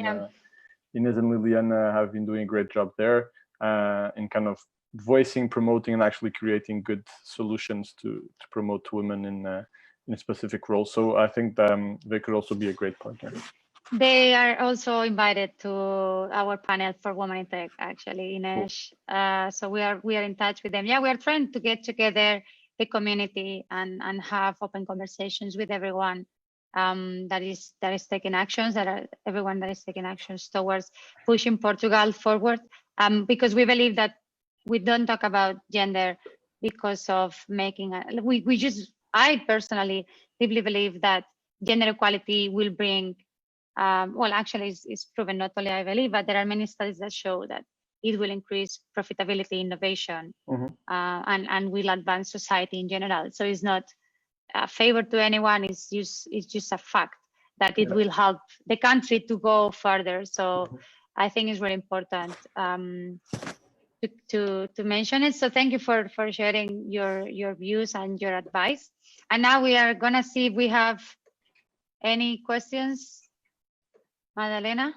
Liliana have been doing a great job there in kind of voicing, promoting, and actually creating good solutions to promote women in specific roles. So I think they could also be a great partner. They are also invited to our panel for Women in Tech, actually, Inês. Cool. So we are in touch with them. Yeah, we are trying to get together the community and have open conversations with everyone that is taking actions, everyone that is taking actions towards pushing Portugal forward. Because we believe that we don't talk about gender because of making I personally deeply believe that gender equality will bring, well, actually it's proven, not only I believe, but there are many studies that show that it will increase profitability, innovation, and will advance society in general. So it's not a favor to anyone, it's just a fact that it will help the country to go further. So I think it's really important to mention it. So thank you for sharing your views and your advice. And now we are gonna see if we have any questions. Madalena,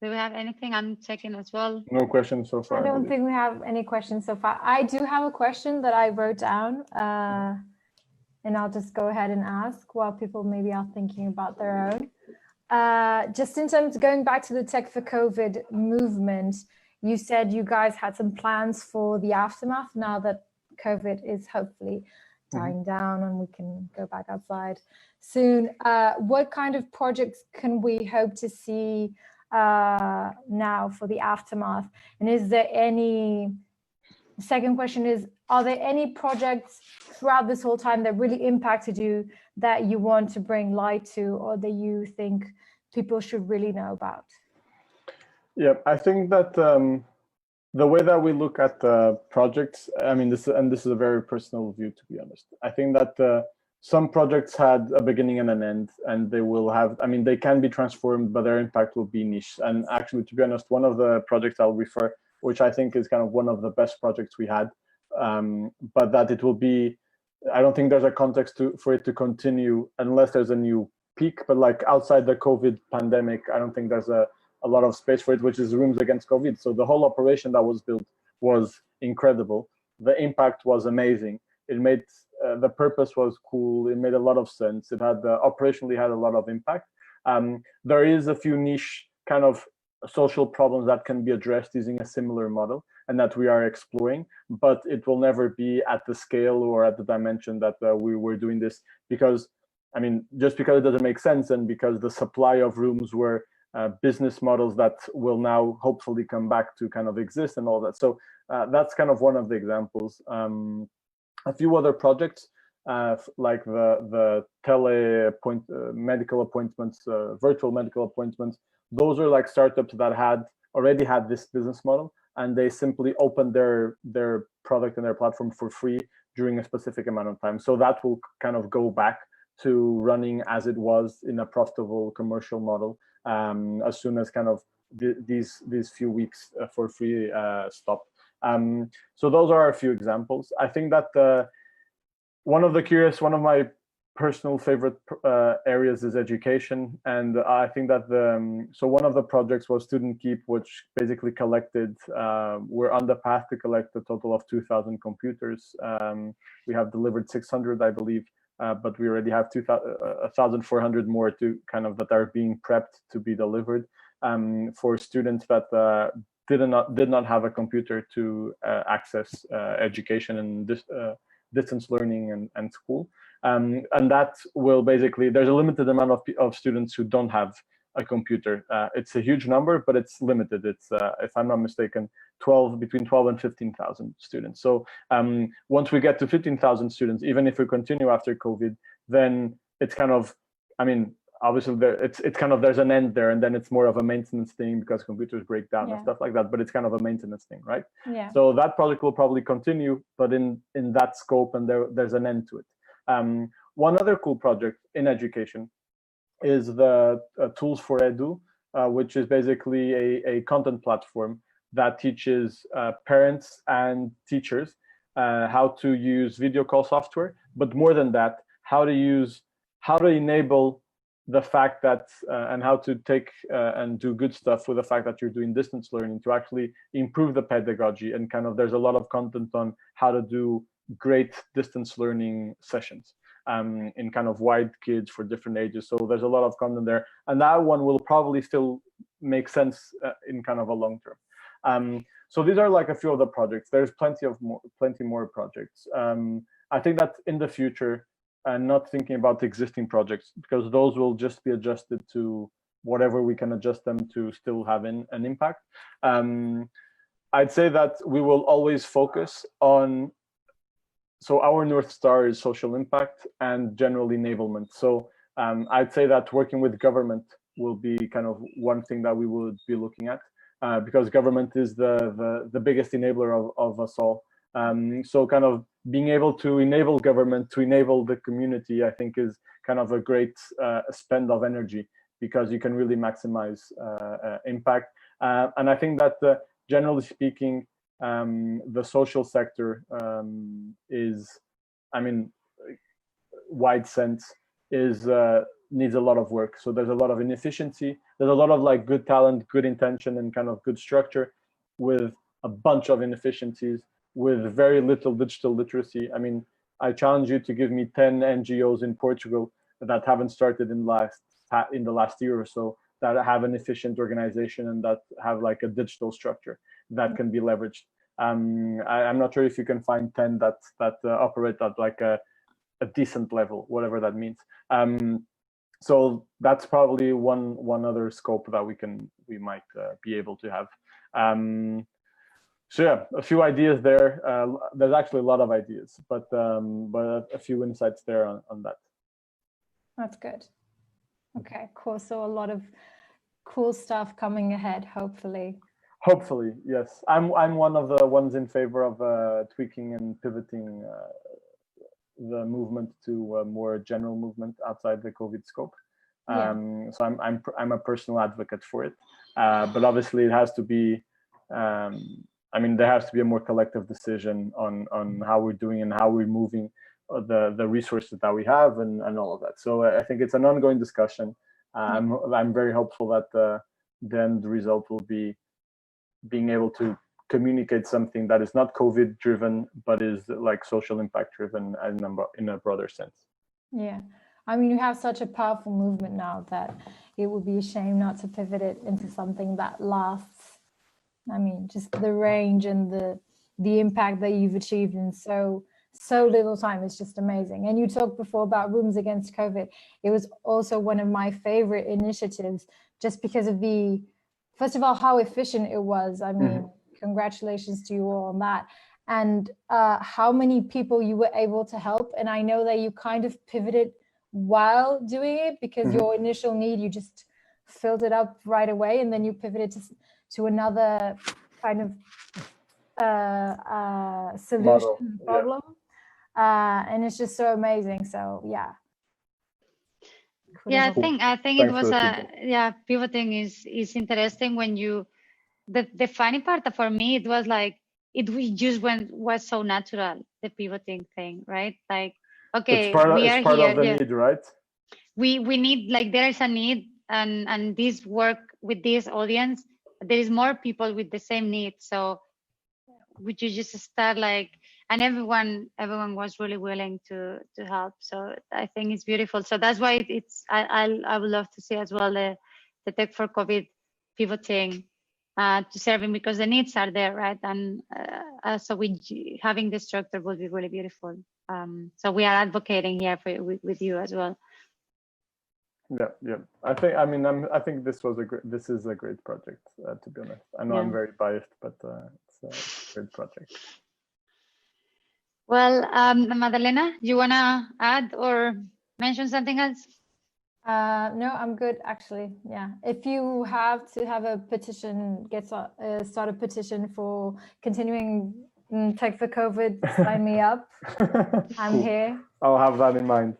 do we have anything? I'm checking as well. No questions so far. I don't think we have any questions so far. I do have a question that I wrote down, and I'll just go ahead and ask while people maybe are thinking about their own. Just in terms of going back to the Tech for COVID movement, you said you guys had some plans for the aftermath now that COVID is hopefully dying down and we can go back outside soon. What kind of projects can we hope to see now for the aftermath? And is there any, the second question is, are there any projects throughout this whole time that really impacted you that you want to bring light to, or that you think people should really know about? Yeah, I think that the way that we look at projects, I mean, this is a very personal view, to be honest. I think that some projects had a beginning and an end, and they will have, I mean, they can be transformed, but their impact will be niche. And actually, to be honest, one of the projects I'll refer, which I think is kind of one of the best projects we had, but that it will be, I don't think there's a context for it to continue unless there's a new peak, but like outside the COVID pandemic, I don't think there's a lot of space for it, which is Rooms Against COVID. So the whole operation that was built was incredible. The impact was amazing. It made, the purpose was cool. It made a lot of sense. It had, operationally had a lot of impact. There is a few niche kind of social problems that can be addressed using a similar model and that we are exploring, but it will never be at the scale or at the dimension that we were doing this, because, I mean, just because it doesn't make sense and because the supply of rooms were business models that will now hopefully come back to kind of exist and all that. So that's kind of one of the examples. A few other projects like the medical appointments, virtual medical appointments. Those are like startups that already had this business model, and they simply opened their product and their platform for free during a specific amount of time. So that will kind of go back to running as it was in a profitable commercial model as soon as kind of these few weeks for free stop. So those are a few examples. I think that one of my personal favorite areas is education, and I think that so one of the projects was Student Keep, which basically collected, we're on the path to collect a total of 2,000 computers. We have delivered 600, I believe, but we already have 1,400 more to kind of that are being prepped to be delivered for students that did not have a computer to access education and distance learning and school. And that will basically, there's a limited amount of students who don't have a computer. It's a huge number, but it's limited. It's, if I'm not mistaken, between 12 and 15,000 students. So once we get to 15,000 students, even if we continue after COVID, then it's kind of, I mean, obviously it's kind of, there's an end there, and then it's more of a maintenance thing because computers break down and stuff like that, but it's kind of a maintenance thing, right? Yeah. So that project will probably continue, but in that scope, and there's an end to it. One other cool project in education is the Tools for Edu, which is basically a content platform that teaches parents and teachers how to use video call software, but more than that, how to enable the fact that and how to take and do good stuff with the fact that you're doing distance learning to actually improve the pedagogy. And kind of there's a lot of content on how to do great distance learning sessions in kind of wide kids for different ages. So there's a lot of content there, and that one will probably still make sense in kind of a long term. So these are like a few of the projects. There's plenty more projects. I think that in the future, and not thinking about existing projects, because those will just be adjusted to whatever we can adjust them to still have an impact. I'd say that we will always focus on, so our North Star is social impact and general enablement. So I'd say that working with government will be kind of one thing that we would be looking at, because government is the biggest enabler of us all. So kind of being able to enable government to enable the community, I think, is kind of a great spend of energy, because you can really maximize impact. And I think that generally speaking, the social sector is, I mean, wide sense, is needs a lot of work. So there's a lot of inefficiency. There's a lot of like good talent, good intention, and kind of good structure, with a bunch of inefficiencies, with very little digital literacy. I mean, I challenge you to give me 10 NGOs in Portugal that haven't started in the last year or so, that have an efficient organization and that have like a digital structure that can be leveraged. I'm not sure if you can find 10 that operate at like a decent level, whatever that means. So that's probably one other scope that we might be able to have. So yeah, a few ideas there. There's actually a lot of ideas, but a few insights there on that. That's good. Okay, cool. So a lot of cool stuff coming ahead, hopefully. Hopefully, yes. I'm one of the ones in favor of tweaking and pivoting the movement to a more general movement outside the COVID scope. So I'm a personal advocate for it, but obviously it has to be. I mean, there has to be a more collective decision on how we're doing and how we're moving the resources that we have and all of that. So I think it's an ongoing discussion. I'm very hopeful that then the result will be being able to communicate something that is not COVID driven, but is like social impact driven in a broader sense. Yeah. I mean, you have such a powerful movement now that it would be a shame not to pivot it into something that lasts. I mean, just the range and the impact that you've achieved in so little time is just amazing. And you talked before about Rooms Against COVID. It was also one of my favorite initiatives, just because of first of all, how efficient it was. I mean, congratulations to you all on that. And how many people you were able to help. And I know that you kind of pivoted while doing it, because your initial need, you just filled it up right away, and then you pivoted to another kind of solution problem. And it's just so amazing. So yeah. Yeah, I think it was pivoting is interesting when you, the funny part for me, it was like, was so natural, the pivoting thing, right? Like, okay, it's part of the need, right? We need, like, there is a need, and this work with this audience, there is more people with the same need. So would you just start like, and everyone was really willing to help. So I think it's beautiful. So that's why I would love to see as well the Tech for COVID pivoting to serving, because the needs are there, right? And so having this structure will be really beautiful. So we are advocating here with you as well. Yeah. I think this is a great project, to be honest. I know I'm very biased, but it's a great project. Well, Madalena, you wanna add or mention something else? No, I'm good actually. Yeah, if you have to have a petition, start a petition for continuing Tech for COVID, sign me up. I'm Cool. here. I'll have that in mind.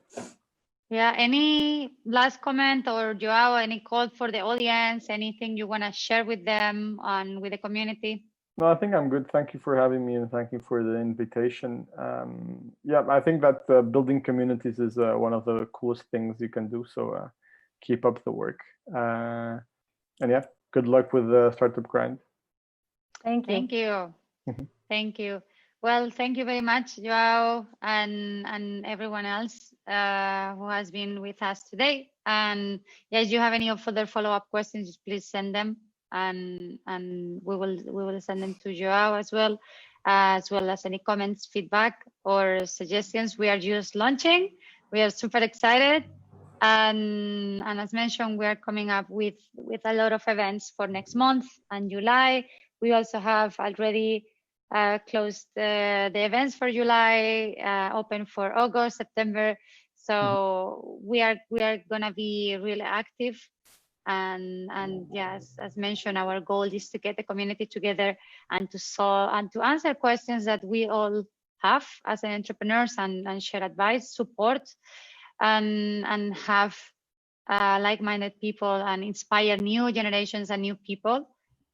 Yeah, any last comment, or João, any call for the audience, anything you want to share with them and with the community? No, I think I'm good. Thank you for having me and thank you for the invitation. Yeah, I think that building communities is one of the coolest things you can do. So keep up the work. And yeah, good luck with the startup grind. Thank you. Thank you. Thank you. Well, thank you very much, João, and everyone else who has been with us today. And yes, if you have any further follow-up questions, please send them, and we will send them to João as well as any comments, feedback, or suggestions. We are just launching. We are super excited, and as mentioned, we are coming up with a lot of events for next month and July. We also have already closed the events for July, open for August, September. So we are gonna be really active, and yes, as mentioned, our goal is to get the community together and to solve and to answer questions that we all have as entrepreneurs, and share advice, support, and have like-minded people and inspire new generations and new people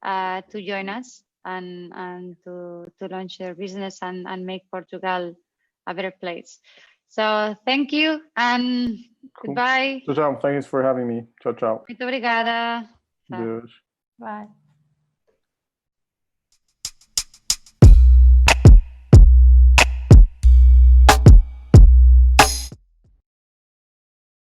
to join us and to launch their business and make Portugal a better place. So thank you and Cool. Goodbye. Tchau, thanks for having me. Tchau, tchau. Muito obrigada. Deus. Bye.